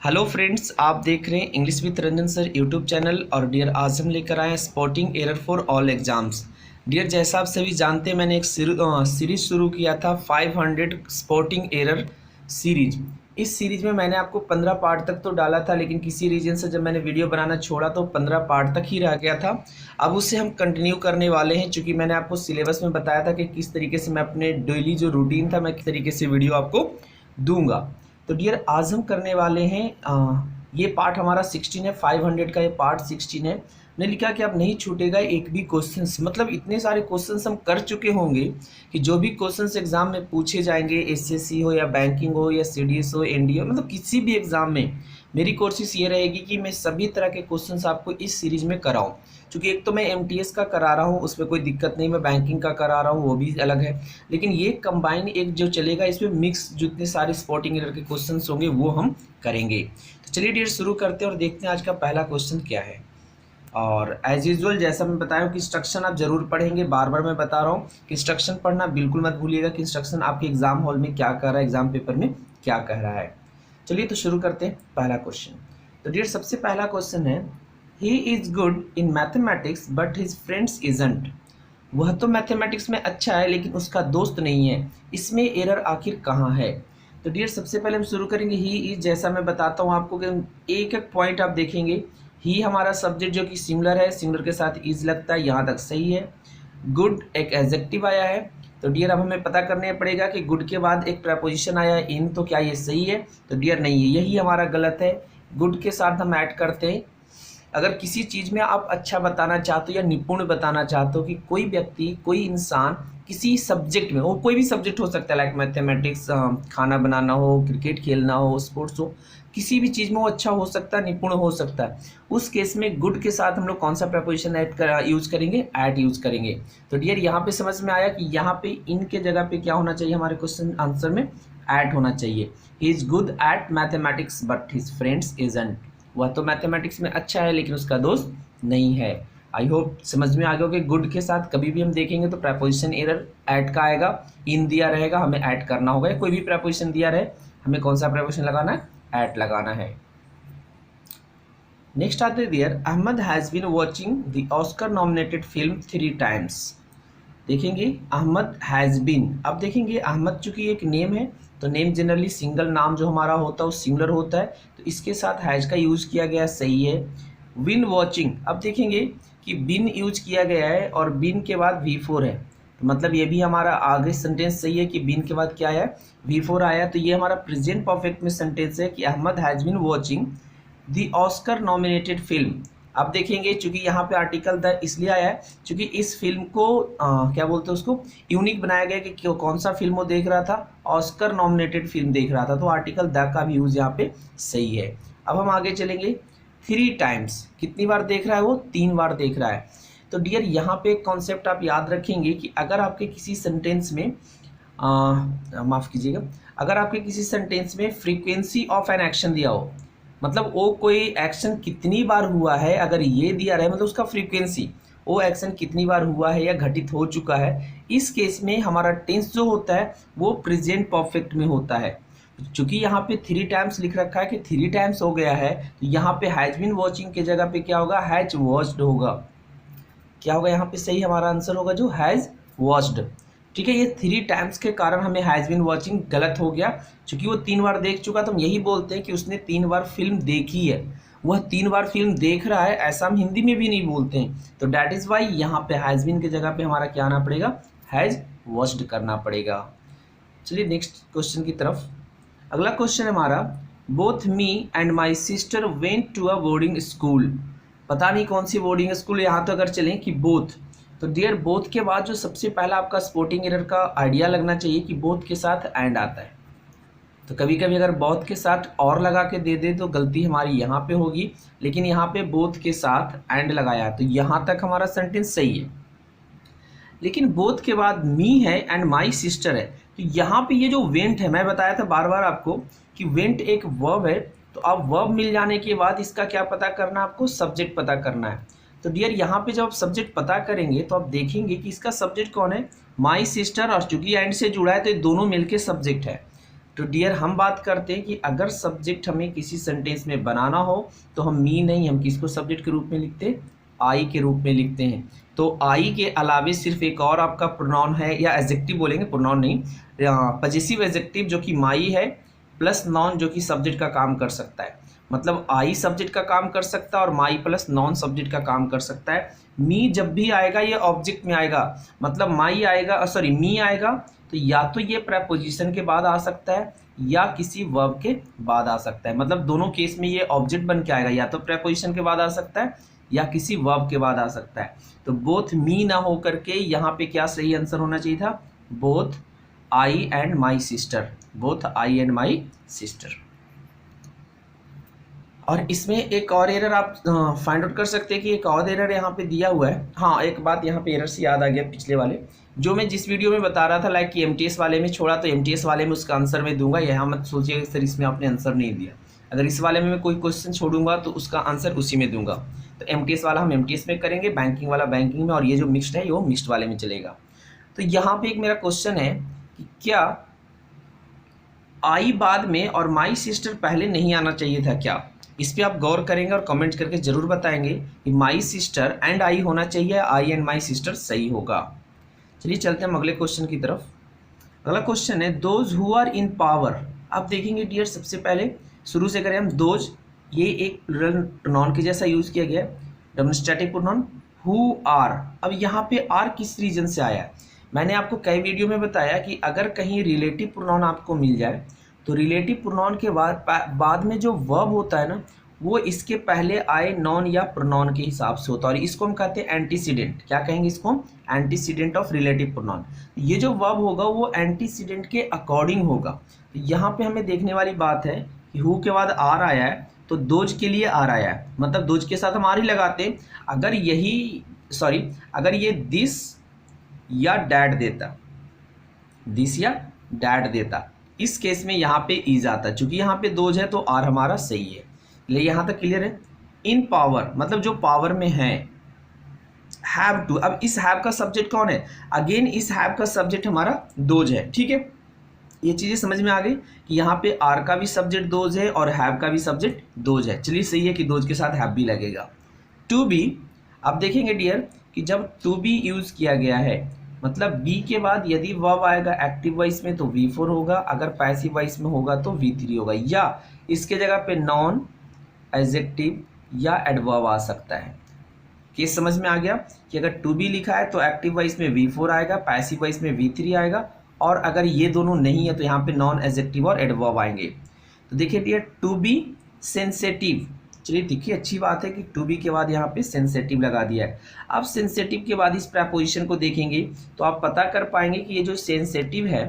Hello friends, आप देख रहे हैं English with Ranjan sir YouTube channel. और डियर आज हम लेकर आए हैं spotting error for all exams. Dear जैसा आप सभी जानते हैं, मैंने एक सीरीज शुरू किया था 500 स्पॉटिंग एरर सीरीज। इस सीरीज में मैंने आपको 15 पार्ट तक तो डाला था, लेकिन किसी रीजन से जब मैंने वीडियो बनाना छोड़ा तो 15 पार्ट तक ही रह गया था। अब उसे हम कंटिन्यू करने वाले हैं, क्योंकि मैंने आपको सिलेबस में बताया था कि किस तरीके से मैं अपने डेली जो रूटीन था मैं किस तरीके से वीडियो आपको दूंगा। तो डियर आज हम करने वाले हैं ये पार्ट हमारा 16 है, 500 का ये पार्ट 16 है। मैंने लिखा कि अब नहीं छूटेगा एक भी क्वेश्चंस, मतलब इतने सारे क्वेश्चंस हम कर चुके होंगे कि जो भी क्वेश्चंस एग्जाम में पूछे जाएंगे, एसएससी हो या बैंकिंग हो या सीडीएस हो, एनडीए हो, मतलब किसी भी एग्जाम में मेरी कोशिश ये रहेगी कि मैं सभी तरह के क्वेश्चंस आपको इस सीरीज में कराऊं। क्योंकि एक तो मैं एमटीएस का करा रहा हूँ, उसमें कोई दिक्कत नहीं, मैं बैंकिंग का करा रहा हूँ, वो भी अलग है। लेकिन ये कंबाइन एक जो चलेगा, इसमें मिक्स जितने सारे स्पॉटिंग एरर के क्वेश्चंस होंगे वो हम करेंगे। तो चलिए डियर शुरू करते हैं और देखते हैं आज का पहला क्वेश्चन क्या है। और एज यूजुअल जैसा मैं बताया हूँ कि इंस्ट्रक्शन आप जरूर पढ़ेंगे, बार बार मैं बता रहा हूँ कि इंस्ट्रक्शन पढ़ना बिल्कुल मत भूलिएगा कि इंस्ट्रक्शन आपके एग्जाम हॉल में क्या कह रहा है, एग्जाम पेपर में क्या कह रहा है। चलिए तो शुरू करते हैं पहला क्वेश्चन। तो डियर सबसे पहला क्वेश्चन है, he is good in mathematics but his friends isn't. वह तो मैथमेटिक्स में अच्छा है लेकिन उसका दोस्त नहीं है, इसमें एरर आखिर कहाँ है। तो डियर सबसे पहले हम शुरू करेंगे ही इज। जैसा मैं बताता हूँ आपको कि एक एक पॉइंट आप देखेंगे। ही हमारा सब्जेक्ट जो कि सिमिलर है, सिमिलर के साथ इज लगता है, यहाँ तक सही है। गुड एक एडजेक्टिव आया है। तो डियर अब हमें पता करने पड़ेगा कि गुड के बाद एक प्रपोजिशन आया है इन, तो क्या ये सही है। तो डियर नहीं है, यही हमारा गलत है। गुड के साथ हम ऐड करते हैं। अगर किसी चीज़ में आप अच्छा बताना चाहते हो या निपुण बताना चाहते हो कि कोई व्यक्ति, कोई इंसान किसी सब्जेक्ट में, वो कोई भी सब्जेक्ट हो सकता है, लाइक मैथमेटिक्स, खाना बनाना हो, क्रिकेट खेलना हो, स्पोर्ट्स हो, किसी भी चीज़ में वो अच्छा हो सकता है, निपुण हो सकता है, उस केस में गुड के साथ हम लोग कौन सा प्रपोजिशन यूज करेंगे, एट यूज करेंगे। तो डियर यहाँ पे समझ में आया कि यहाँ पे इन के जगह पे क्या होना चाहिए, हमारे क्वेश्चन आंसर में एट होना चाहिए। He is good at mathematics but his friends isn't. वह तो मैथमेटिक्स में अच्छा है लेकिन उसका दोस्त नहीं है। आई होप समझ में आ गया कि गुड के साथ कभी भी हम देखेंगे तो प्रपोजिशन एरर ऐड का आएगा। इन दिया रहेगा, हमें ऐड करना होगा, कोई भी प्रपोजिशन दिया रहे हमें कौन सा प्रपोजिशन लगाना है, ऐड लगाना है। नेक्स्ट आते dear, Ahmed has been watching the Oscar nominated film 3 times. देखेंगे अहमद हैज़ बीन। अब देखेंगे अहमद चूंकि एक नेम है तो नेम जनरली सिंगल नाम जो हमारा होता है वो सिंगुलर होता है, तो इसके साथ हैज का यूज़ किया गया, सही है। विन वॉचिंग, अब देखेंगे कि बिन यूज किया गया है और बिन के बाद V4 है, तो मतलब ये भी हमारा आगे सेंटेंस सही है कि बिन के बाद क्या आया, V4 आया। तो ये हमारा प्रेजेंट परफेक्ट में सेंटेंस है कि Ahmed has been watching the Oscar nominated film. अब देखेंगे चूंकि यहाँ पे आर्टिकल द इसलिए आया है क्योंकि इस फिल्म को क्या बोलते हैं उसको, यूनिक बनाया गया कि कौन सा फिल्म वो देख रहा था, ऑस्कर नॉमिनेटेड फिल्म देख रहा था, तो आर्टिकल द का भी यूज यहाँ पे सही है। अब हम आगे चलेंगे। 3 टाइम्स, कितनी बार देख रहा है वो, 3 बार देख रहा है। तो डियर यहाँ पे एक कॉन्सेप्ट आप याद रखेंगे कि अगर आपके किसी सेंटेंस में माफ कीजिएगा, अगर आपके किसी सेंटेंस में फ्रीक्वेंसी ऑफ एन एक्शन दिया हो, मतलब वो कोई एक्शन कितनी बार हुआ है, अगर ये दिया रहे मतलब उसका फ्रीक्वेंसी, वो एक्शन कितनी बार हुआ है या घटित हो चुका है, इस केस में हमारा टेंस जो होता है वो प्रेजेंट परफेक्ट में होता है। चूंकि यहाँ पे 3 टाइम्स लिख रखा है कि 3 टाइम्स हो गया है, तो यहाँ पे हैज बीन वॉचिंग के जगह पे क्या होगा, हैज वॉच्ड होगा। क्या होगा यहाँ पे, सही हमारा आंसर होगा जो हैज वॉच्ड। ठीक है, ये 3 टाइम्स के कारण हमें हैज बीन वॉचिंग गलत हो गया, क्योंकि वो 3 बार देख चुका, तो हम यही बोलते हैं कि उसने 3 बार फिल्म देखी है, वह 3 बार फिल्म देख रहा है, ऐसा हम हिंदी में भी नहीं बोलते हैं। तो डैट इज वाई यहाँ पे हैज बीन के जगह पे हमारा क्या आना पड़ेगा, हैज वॉच्ड करना पड़ेगा। चलिए नेक्स्ट क्वेश्चन की तरफ। अगला क्वेश्चन है हमारा, both me and my sister went to a boarding school. पता नहीं कौन सी बोर्डिंग स्कूल, यहाँ तो अगर चलें कि बोथ, तो डियर बोथ के बाद जो सबसे पहला आपका स्पॉटिंग एरर का आइडिया लगना चाहिए कि बोथ के साथ एंड आता है। तो कभी कभी अगर बोथ के साथ और लगा के दे दे तो गलती हमारी यहाँ पे होगी, लेकिन यहाँ पे बोथ के साथ एंड लगाया है तो यहाँ तक हमारा सेंटेंस सही है। लेकिन बोथ के बाद मी है एंड माई सिस्टर है, तो यहाँ पे ये जो वेंट है, मैं बताया था बार बार आपको कि वेंट एक वर्ब है, तो अब वर्ब मिल जाने के बाद इसका क्या पता करना है, आपको सब्जेक्ट पता करना है। तो डियर यहाँ पे जब आप सब्जेक्ट पता करेंगे तो आप देखेंगे कि इसका सब्जेक्ट कौन है, माई सिस्टर, और चूंकि एंड से जुड़ा है तो ये दोनों मिलके सब्जेक्ट है। तो डियर हम बात करते हैं कि अगर सब्जेक्ट हमें किसी सेंटेंस में बनाना हो तो हम मी नहीं, हम किसको सब्जेक्ट के रूप में लिखते हैं, आई के रूप में लिखते हैं। तो आई के अलावे सिर्फ एक और आपका प्रोनाउन है, या एडजेक्टिव बोलेंगे, प्रोनाउन नहीं, पजेसिव एडजेक्टिव जो कि माई है, प्लस नॉन जो कि सब्जेक्ट का काम कर सकता है। मतलब आई सब्जेक्ट का काम कर सकता है और माई प्लस नॉन सब्जेक्ट का काम कर सकता है। मी जब भी आएगा ये ऑब्जेक्ट में आएगा, मतलब माई आएगा, सॉरी मी आएगा, तो या तो ये प्रेपोजिशन के बाद आ सकता है या किसी वर्ब के बाद आ सकता है। मतलब दोनों केस में ये ऑब्जेक्ट बन के आएगा, या तो प्रेपोजिशन के बाद आ सकता है या किसी वर्ब के बाद आ सकता है। तो बोथ मी ना हो करके यहाँ पे क्या सही आंसर होना चाहिए था, both I and my sister, both I and my sister. और इसमें एक और एरर आप फाइंड आउट कर सकते हैं कि एक और एरर यहाँ पे दिया हुआ है। हाँ, एक बात यहाँ पे एरर से याद आ गया, पिछले वाले जो मैं जिस वीडियो में बता रहा था लाइक कि एमटीएस वाले में छोड़ा, तो एमटीएस वाले में उसका आंसर मैं दूंगा। यहाँ मत सोचिएगा सर इसमें आपने आंसर नहीं दिया, अगर इस वाले में मैं कोई क्वेश्चन छोड़ूंगा तो उसका आंसर उसी में दूंगा। तो एमटीएस वाला हम एमटीएस में करेंगे, बैंकिंग वाला बैंकिंग में, और ये जो मिक्स्ड है वो मिक्स्ड वाले में चलेगा। तो यहाँ पे एक मेरा क्वेश्चन है कि क्या आई बाद में और माई सिस्टर पहले नहीं आना चाहिए था क्या? इस पे आप गौर करेंगे और कमेंट करके जरूर बताएंगे कि माई सिस्टर एंड आई होना चाहिए, आई एंड माई सिस्टर सही होगा। चलिए चलते हैं अगले क्वेश्चन की तरफ। अगला क्वेश्चन है those who are in power. आप देखेंगे डियर, सबसे पहले शुरू से करें हम, दोज ये एक प्लूरल प्रोनाउन के जैसा यूज किया गया है, डेमोन्स्ट्रेटिव प्रोनाउन। हु आर, अब यहाँ पे आर किस रीजन से आया है? मैंने आपको कई वीडियो में बताया कि अगर कहीं रिलेटिव प्रोनाउन आपको मिल जाए तो रिलेटिव प्रोनाउन के बाद में जो वर्ब होता है ना, वो इसके पहले आए नॉन या प्रोनाउन के हिसाब से होता है, और इसको हम कहते हैं एंटीसीडेंट। क्या कहेंगे इसको? Antecedent of relative pronoun. ये जो वर्ब होगा वो एंटीसीडेंट के अकॉर्डिंग होगा। तो यहाँ पे हमें देखने वाली बात है कि हु के बाद आर आया है तो दोज के लिए आर आया है, मतलब दोज के साथ हम आर ही लगाते हैं। अगर अगर ये दिस या डैड देता, दिस या डैड देता, इस केस में यहाँ पे ईज आता। चूंकि यहाँ पे दोज है तो आर हमारा सही है। ले यहाँ तक क्लियर है? इन पावर मतलब जो पावर में है, हैव टू। अब इस हैव का सब्जेक्ट कौन है? अगेन इस हैव का सब्जेक्ट हमारा दोज है। ठीक है, ये चीजें समझ में आ गई कि यहाँ पे आर का भी सब्जेक्ट दोज है और हैव का भी सब्जेक्ट दोज है। चलिए सही है कि दोज के साथ हैव भी लगेगा। टू बी, अब देखेंगे डियर कि जब टू बी यूज किया गया है, मतलब बी के बाद यदि वर्ब आएगा एक्टिव वॉइस में तो V4 होगा, अगर पैसिव वॉइस में होगा तो V3 होगा, या इसके जगह पे नॉन, एडजेक्टिव या एडवर्ब आ सकता है। केस समझ में आ गया कि अगर टू बी लिखा है तो एक्टिव वॉइस में V4 आएगा, पैसिव वॉइस में V3 आएगा, और अगर ये दोनों नहीं है तो यहाँ पे नॉन, एडजेक्टिव और एडवर्ब आएंगे। तो देखिए डियर, टू बी सेंसेटिव, चलिए देखिए अच्छी बात है कि टू बी के बाद यहाँ पे सेंसेटिव लगा दिया है। अब सेंसेटिव के बाद इस प्रेपोजिशन को देखेंगे तो आप पता कर पाएंगे कि ये जो सेंसेटिव है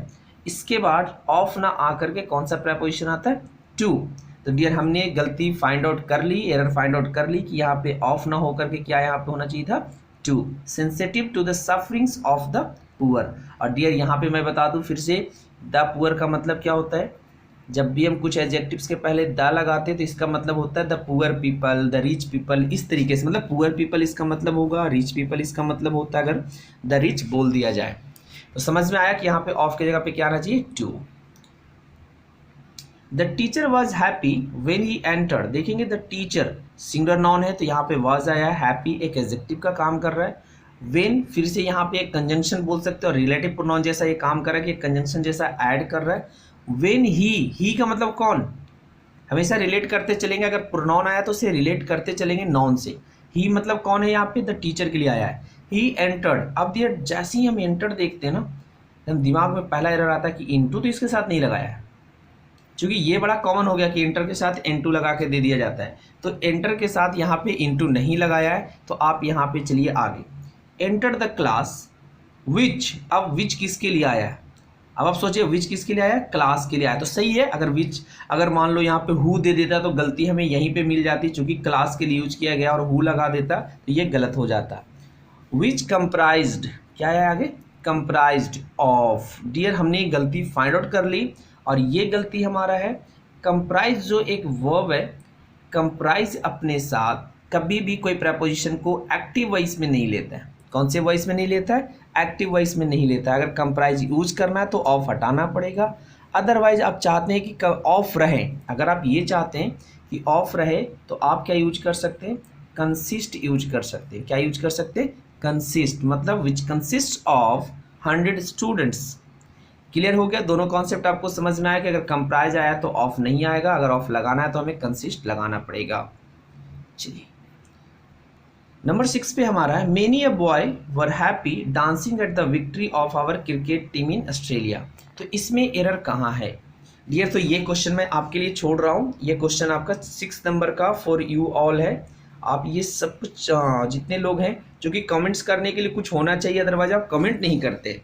इसके बाद ऑफ ना आकर के कौन सा प्रेपोजिशन आता है? टू। तो डियर हमने गलती फाइंड आउट कर ली, एरर फाइंड आउट कर ली कि यहाँ पे ऑफ ना होकर के क्या यहाँ पे होना चाहिए था? To. Sensitive to the sufferings of the poor. और डियर यहाँ पे मैं बता दूं फिर से, द पुअर का मतलब क्या होता है? जब भी हम कुछ एडजेक्टिव्स के पहले द लगाते हैं तो इसका मतलब होता है the poor people, the rich people, इस तरीके से। मतलब पुअर पीपल इसका मतलब होगा, रिच पीपल इसका मतलब होता है अगर द रिच बोल दिया जाए। तो समझ में आया कि यहाँ पे ऑफ की जगह पे क्या आना चाहिए? To. The teacher was happy when he entered. देखेंगे द टीचर सिंगुलर नाउन है तो यहाँ पे वॉज आया है, हैप्पी एक एडजेक्टिव का काम कर रहा है, वेन फिर से यहाँ पे एक कंजंक्शन बोल सकते हो, रिलेटिव प्रोनाउन जैसा ये काम कर रहा है कि कंजंक्शन जैसा ऐड कर रहा है। वेन ही का मतलब कौन? हमेशा रिलेट करते चलेंगे, अगर प्रोनाउन आया तो उसे रिलेट करते चलेंगे नाउन से। ही मतलब कौन है यहाँ पे? द टीचर के लिए आया है। He entered. अब डियर जैसे ही हम एंटर देखते हैं ना, हम दिमाग में पहला एरर आता है कि इनटू, तो इसके साथ नहीं लगाया है, क्योंकि ये बड़ा कॉमन हो गया कि एंटर के साथ इनटू लगा के दे दिया जाता है। तो एंटर के साथ यहाँ पे इनटू नहीं लगाया है, तो आप यहाँ पे चलिए आगे। Enter the class which. अब विच किसके लिए आया है? अब आप सोचिए विच किसके लिए आया? क्लास के लिए आया। तो सही है, अगर विच अगर मान लो यहाँ पे हु दे देता तो गलती हमें यहीं पे मिल जाती, चूंकि क्लास के लिए यूज किया गया, और हु लगा देता तो ये गलत हो जाता। विच कंप्राइज्ड, क्या है आगे? Comprised of. डियर हमने एक गलती फाइंड आउट कर ली, और ये गलती हमारा है, कंप्राइज जो एक वर्ब है, कंप्राइज अपने साथ कभी भी कोई प्रेपोजिशन को एक्टिव वॉइस में नहीं लेता है। कौन से वॉइस में नहीं लेता है? एक्टिव वॉइस में नहीं लेता है। अगर कंप्राइज यूज करना है तो ऑफ हटाना पड़ेगा, अदरवाइज आप चाहते हैं कि ऑफ रहे, अगर आप ये चाहते हैं कि ऑफ रहे तो आप क्या यूज कर सकते हैं, कंसिस्ट यूज कर सकते हैं। क्या यूज कर सकते हैं, कंसिस्ट, मतलब which consist of 100 students. Clear हो गया, दोनों कॉन्सेप्ट आपको समझ में आया कि अगर कंप्राइज आया तो ऑफ नहीं आएगा, अगर ऑफ लगाना है तो हमें कंसिस्ट लगाना पड़ेगा। चलिए नंबर 6 पे हमारा है, many a boy were happy dancing at the victory of our cricket team in Australia. तो इसमें एरर कहाँ है डियर, तो ये क्वेश्चन मैं आपके लिए छोड़ रहा हूँ। ये क्वेश्चन आपका 6 नंबर का फॉर यू ऑल है। आप ये सब कुछ जितने लोग हैं, जो कि कमेंट्स करने के लिए कुछ होना चाहिए, अदरवाइज आप कमेंट नहीं करते।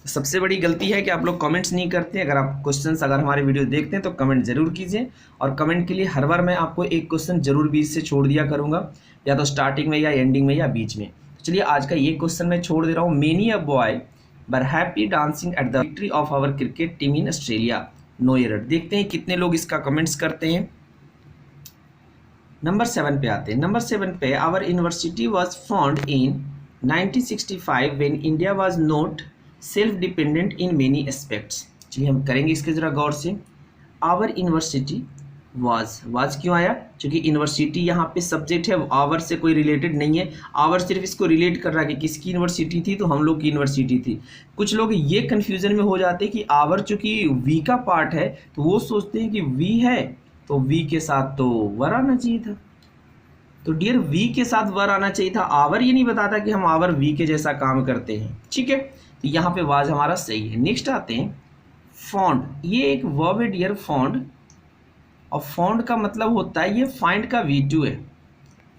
सबसे बड़ी गलती है कि आप लोग कमेंट्स नहीं करते। अगर आप क्वेश्चंस अगर हमारे वीडियो देखते हैं तो कमेंट जरूर कीजिए, और कमेंट के लिए हर बार मैं आपको एक क्वेश्चन जरूर बीच से छोड़ दिया करूंगा, या तो स्टार्टिंग में या एंडिंग में या बीच में। तो चलिए आज का ये क्वेश्चन मैं छोड़ दे रहा हूँ, many a boy were happy dancing at the victory of our cricket team in Australia, no error. देखते हैं कितने लोग इसका कमेंट्स करते हैं। नंबर 7 पे आते हैं। नंबर 7 पे, our university was found in 1965 when India was not self dependent in many aspects. चलिए हम करेंगे इसके ज़रा गौर से। आवर यूनिवर्सिटी वाज क्यों आया, क्योंकि यूनिवर्सिटी यहाँ पे सब्जेक्ट है, आवर से कोई रिलेटेड नहीं है। आवर सिर्फ इसको रिलेट कर रहा है कि किसकी यूनिवर्सिटी थी, तो हम लोग की यूनिवर्सिटी थी। कुछ लोग ये कन्फ्यूजन में हो जाते हैं कि आवर चूंकि वी का पार्ट है तो वो सोचते हैं कि वी है तो वी के साथ तो वर आना चाहिए था। तो डियर वी के साथ वर आना चाहिए था, आवर ये नहीं बताता कि हम आवर वी के जैसा काम करते हैं। ठीक है, तो यहाँ पे वाज हमारा सही है। नेक्स्ट आते हैं फॉन्ड। ये एक वर्ब है डियर फॉन्ड, और फॉन्ड का मतलब होता है, ये फाइंड का V2 है।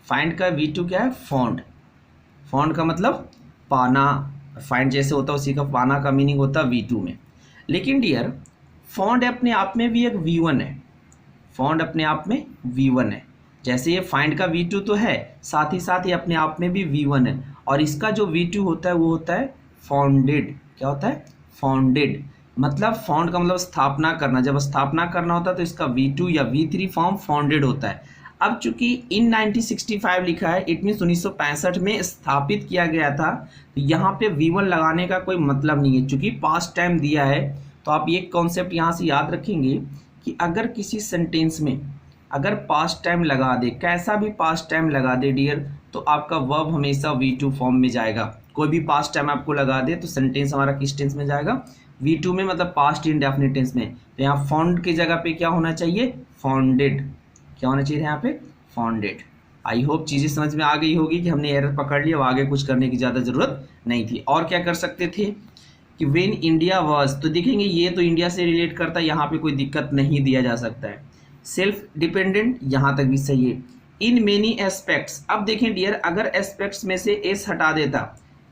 फाइंड का V2 क्या है, फॉन्ड। फॉन्ड का मतलब पाना, फाइंड जैसे होता है उसी का पाना का मीनिंग होता है V2 में। लेकिन डियर फॉन्ड अपने आप में भी एक V1 है। फॉन्ड अपने आप में V1 है, जैसे ये फाइंड का V2 तो है, साथ ही साथ ये अपने आप में भी V1 है। और इसका जो V2 होता है वो होता है फाउंडेड। क्या होता है, फाउंडेड। मतलब फाउंड का मतलब स्थापना करना, जब स्थापना करना होता है तो इसका V2 या V3 फॉर्म फाउंडेड होता है। अब चूंकि इन 1965 लिखा है, इट मीन्स 1965 में स्थापित किया गया था, तो यहाँ पे V1 लगाने का कोई मतलब नहीं है। चूंकि पास्ट टाइम दिया है तो आप ये कॉन्सेप्ट यहाँ से याद रखेंगे कि अगर किसी सेंटेंस में अगर पास्ट टाइम लगा दे, कैसा भी पास्ट टाइम लगा दे डियर, तो आपका वर्ब हमेशा V2 फॉर्म में जाएगा। कोई भी पास्ट टाइम आपको लगा दे तो सेंटेंस हमारा किस टेंस में जाएगा, V2 में, मतलब पास्ट इंडेफिनिट टेंस में। तो यहाँ फाउंड की जगह पे क्या होना चाहिए, फाउंडेड। क्या होना चाहिए यहाँ पे, फाउंडेड। आई होप चीज़ें समझ में आ गई होगी कि हमने एरर पकड़ लिया, अब आगे कुछ करने की ज़्यादा ज़रूरत नहीं थी। और क्या कर सकते थे कि व्हेन इंडिया वाज, तो देखेंगे ये तो इंडिया से रिलेट करता है, यहाँ पे कोई दिक्कत नहीं दिया जा सकता है। सेल्फ डिपेंडेंट यहाँ तक भी सही है। इन मेनी एस्पेक्ट्स, अब देखें डियर अगर एस्पेक्ट्स में से एस हटा देता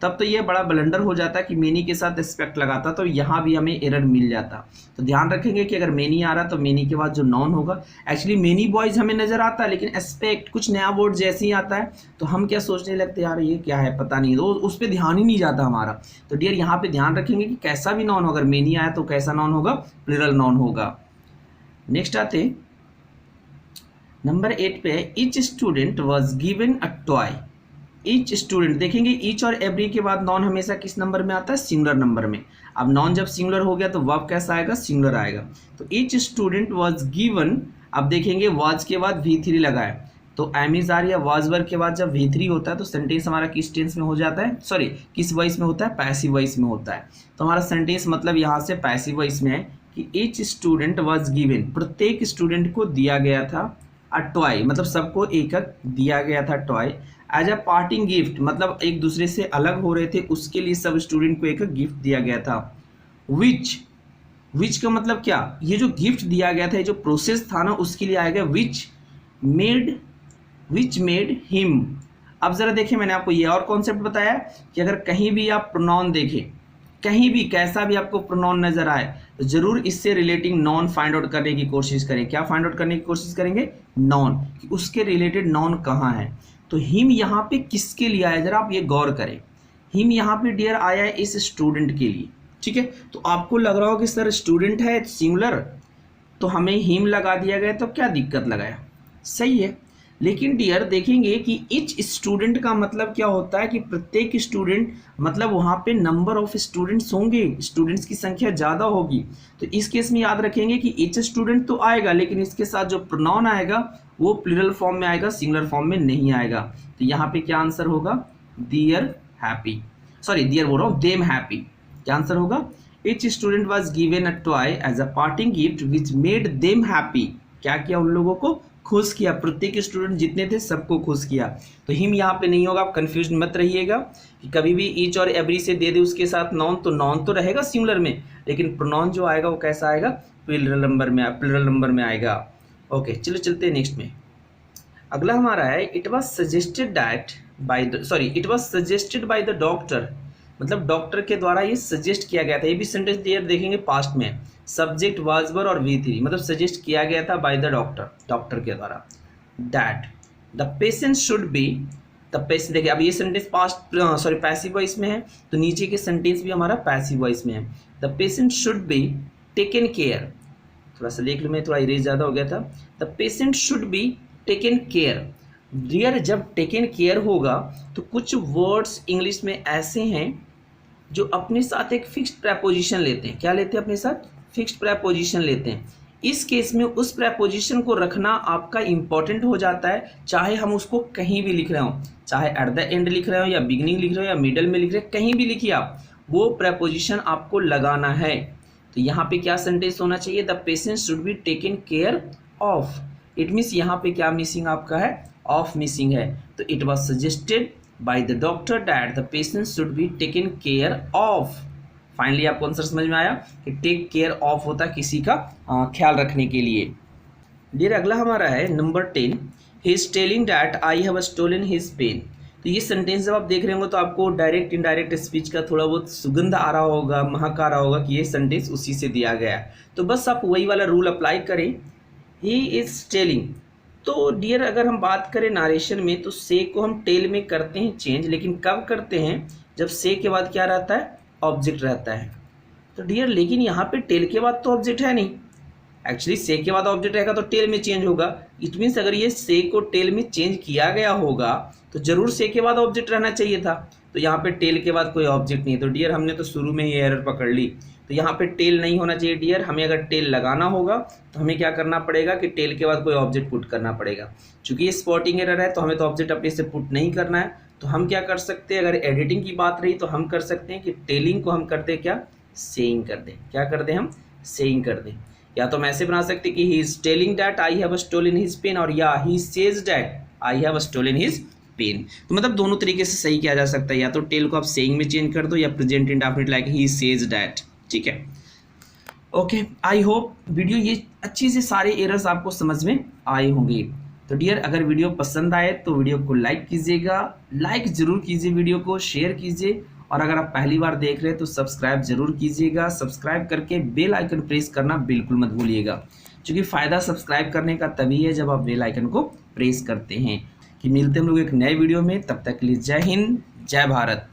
तब तो ये बड़ा ब्लंडर हो जाता कि मेनी के साथ एस्पेक्ट लगाता, तो यहाँ भी हमें एरर मिल जाता। तो ध्यान रखेंगे कि अगर मेनी आ रहा तो मेनी के बाद जो नॉन होगा, एक्चुअली मेनी बॉयज हमें नजर आता है, लेकिन एस्पेक्ट कुछ नया वर्ड जैसे ही आता है तो हम क्या सोचने लगते हैं, यार ये क्या है पता नहीं, तो उस पर ध्यान ही नहीं जाता हमारा। तो डियर यहाँ पे ध्यान रखेंगे कि कैसा भी नॉन हो, अगर मेनी आया तो कैसा नॉन होगा, प्लूरल नॉन होगा। नेक्स्ट आते नंबर 8 पे, each student was given a toy. Each student, देखेंगे ईच और एवरी के बाद नॉन हमेशा किस नंबर में आता है, सिंगुलर नंबर में। अब नॉन जब सिंगुलर हो गया तो वर्ब कैसा आएगा, सिंगुलर आएगा। तो ईच स्टूडेंट वाज गिवन, अब देखेंगे वाज के बाद V3 लगाए, तो एम इज आर या वाज वर्ब के बाद जब V3 होता है तो सेंटेंस हमारा किस टेंस में हो जाता है, सॉरी किस वॉइस में होता है, पैसिव वॉइस में होता है। तो हमारा सेंटेंस मतलब यहाँ से पैसिव वॉइस में है कि ईच स्टूडेंट वाज गिवन, प्रत्येक स्टूडेंट को दिया गया था अ टॉय, मतलब सबको एक दिया गया था toy. As a parting gift, मतलब एक दूसरे से अलग हो रहे थे उसके लिए सब स्टूडेंट को एक गिफ्ट दिया गया था। विच का मतलब क्या, ये जो गिफ्ट दिया गया था, ये जो प्रोसेस था ना उसके लिए आएगा विच मेड हिम। अब जरा देखिए मैंने आपको ये और कॉन्सेप्ट बताया कि अगर कहीं भी आप प्रोनाउन देखें, कहीं भी कैसा भी आपको प्रोनाउन नजर आए तो जरूर इससे रिलेटिंग नॉन फाइंड आउट करने की कोशिश करें। क्या फाइंड आउट करने की कोशिश करेंगे, नॉन, कि उसके रिलेटेड नॉन कहाँ है। तो हिम यहाँ पे किसके लिए आया, जरा आप ये गौर करें। हिम यहाँ पे डियर आया है इस स्टूडेंट के लिए, ठीक है। तो आपको लग रहा हो कि सर स्टूडेंट है सिंगुलर तो हमें हिम लगा दिया गया, तो क्या दिक्कत लगाया, सही है। लेकिन डियर देखेंगे कि ईच स्टूडेंट का मतलब क्या होता है कि प्रत्येक स्टूडेंट, मतलब वहाँ पे नंबर ऑफ स्टूडेंट्स होंगे, स्टूडेंट्स की संख्या ज़्यादा होगी। तो इस केस में याद रखेंगे कि ईच स्टूडेंट तो आएगा, लेकिन इसके साथ जो प्रोनाउन आएगा वो प्लूरल फॉर्म में आएगा, सिंगुलर फॉर्म में नहीं आएगा। तो यहाँ पे क्या आंसर होगा, दियर हैप्पी, सॉरी दियर बोल रहा हूँ, देम हैप्पी। क्या आंसर होगा, each student was given a toy as a parting gift which made them happy. क्या किया, उन लोगों को खुश किया, प्रत्येक स्टूडेंट जितने थे सबको खुश किया। तो हिम यहाँ पे नहीं होगा, आप कंफ्यूज मत रहिएगा कि कभी भी ईच और एवरी से दे दे उसके साथ नॉन, तो नॉन तो रहेगा सिंगुलर में, लेकिन प्रोनाउन जो आएगा वो कैसा आएगा, प्लूरल नंबर में आएगा। ओके, चलो चलते हैं नेक्स्ट में। अगला हमारा है it was suggested by the doctor, मतलब डॉक्टर के द्वारा ये सजेस्ट किया गया था। ये भी सेंटेंस क्लियर देखेंगे पास्ट में, सब्जेक्ट वाज वर और V3, मतलब सजेस्ट किया गया था बाय द डॉक्टर के द्वारा। That the patient should B, the patient, देखिए अब ये सेंटेंस पैसिव वॉइस में है, तो नीचे के सेंटेंस भी हमारा पैसिव वॉइस में है। The patient should be taken care, थोड़ा सा देख लो, मैं थोड़ा इरेज ज़्यादा हो गया था। The patient should be taken care. Dear जब टेकन केयर होगा तो कुछ वर्ड्स इंग्लिश में ऐसे हैं जो अपने साथ एक फिक्स्ड प्रेपोजिशन लेते हैं। क्या लेते हैं, अपने साथ फिक्स्ड प्रेपोजिशन लेते हैं। इस केस में उस प्रेपोजिशन को रखना आपका इंपॉर्टेंट हो जाता है, चाहे हम उसको कहीं भी लिख रहे हो, चाहे एट द एंड लिख रहे हो या बिगिनिंग लिख रहे हो या मिडल में लिख रहे हो, कहीं भी लिखिए आप, वो प्रेपोजिशन आपको लगाना है। तो यहाँ पे क्या सेंटेंस होना चाहिए, the patient should be taken care of. It means यहाँ पे क्या मिसिंग आपका है, ऑफ मिसिंग है। तो it was suggested by the doctor that the patient should be taken care of. Finally आपको आंसर समझ में आया कि टेक केयर ऑफ होता है किसी का ख्याल रखने के लिए। डियर अगला हमारा है number 10, he is telling that I have stolen his pen. तो ये सेंटेंस जब आप देख रहे होंगे तो आपको डायरेक्ट इनडायरेक्ट स्पीच का थोड़ा बहुत सुगंध आ रहा होगा, महक आ रहा होगा कि ये सेंटेंस उसी से दिया गया है। तो बस आप वही वाला रूल अप्लाई करें, ही इज टेलिंग। तो डियर अगर हम बात करें नारेशन में तो से को हम टेल में करते हैं चेंज, लेकिन कब करते हैं, जब से के बाद क्या रहता है, ऑब्जेक्ट रहता है। तो डियर लेकिन यहाँ पे टेल के बाद तो ऑब्जेक्ट है नहीं, एक्चुअली से के बाद ऑब्जेक्ट रहेगा तो टेल में चेंज होगा। इट मीन्स अगर ये से को टेल में चेंज किया गया होगा तो जरूर से के बाद ऑब्जेक्ट रहना चाहिए था। तो यहाँ पे टेल के बाद कोई ऑब्जेक्ट नहीं है, तो डियर हमने तो शुरू में ही एरर पकड़ ली। तो यहाँ पे टेल नहीं होना चाहिए डियर, हमें अगर टेल लगाना होगा तो हमें क्या करना पड़ेगा कि टेल के बाद कोई ऑब्जेक्ट पुट करना पड़ेगा। चूंकि ये स्पॉटिंग एरर है तो हमें तो ऑब्जेक्ट अपने से पुट नहीं करना है। तो हम क्या कर सकते हैं, अगर एडिटिंग की बात रही तो हम कर सकते हैं कि टेलिंग को हम करते क्या, सेइंग कर दें। क्या कर दें, हम सेइंग कर दें। या तो हम ऐसे बना सकते हैं कि he is telling that I have stolen his pen, और या he says that I have stolen his pen. तो मतलब दोनों तरीके से सही किया जा सकता है, या तो टेल को आप सेइंग में चेंज कर दो या present indefinite like he says that. ठीक है, ओके, आई होप वीडियो ये अच्छी से सारे एरर्स आपको समझ में आए होंगे। तो डियर अगर वीडियो पसंद आए तो वीडियो को लाइक कीजिएगा, लाइक ज़रूर कीजिए, वीडियो को शेयर कीजिए, और अगर आप पहली बार देख रहे हैं तो सब्सक्राइब जरूर कीजिएगा। सब्सक्राइब करके बेल आइकन प्रेस करना बिल्कुल मत भूलिएगा, क्योंकि फ़ायदा सब्सक्राइब करने का तभी है जब आप बेल आइकन को प्रेस करते हैं। कि मिलते हैं हम लोग एक नए वीडियो में, तब तक के लिए जय हिंद, जय भारत।